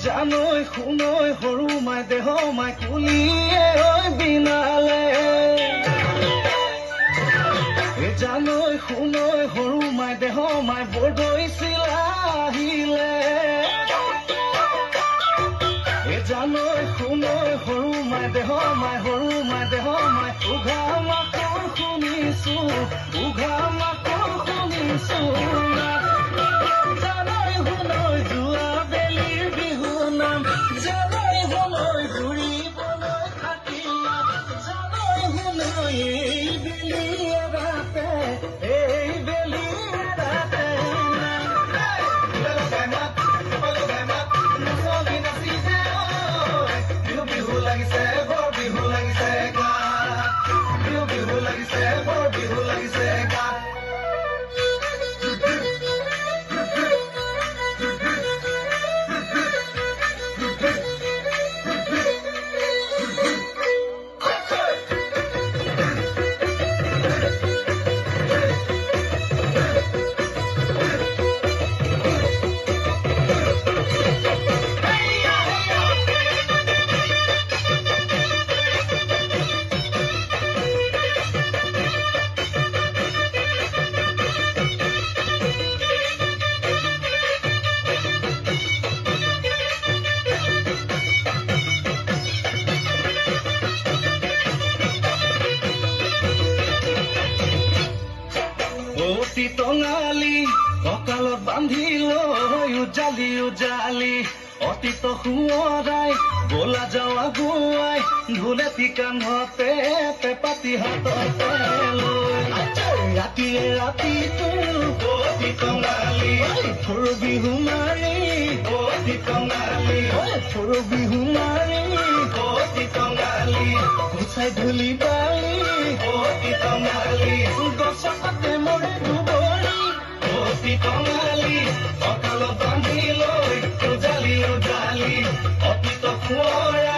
জানৈ শুনৈ সৰু মাই দেহ মাই কুলিয়ে ঐ বিনালে জানৈ শুনৈ সৰু মাই দেহ মাই বৰদৈ চিলা আহিলে জানৈ শুনৈ সৰু মাই দেহ মাই উঘা মাকৰ শুনিছো উঘা মাকৰ শুনিছো টঙালি কঁকালত বান্ধি লৈ উজালি উজালি অতীত সোঁৱৰাই বোলা যাৱা গুৱাই ঢোলেটি কান্ধতে পেপাতি হাততে লৈ ৰাতিয়ে ৰাতিটো অতি টঙালি সৰু বিহু মাৰি অতি টঙালি সৰু বিহু মাৰি অতি টঙালি গুচাই ধূলি বালি অতি টঙালি গছতে মৰে দুবৰি অতি টঙালি কঁকালত বান্ধি লৈ উজালি উজালি অতীত সোঁৱৰাই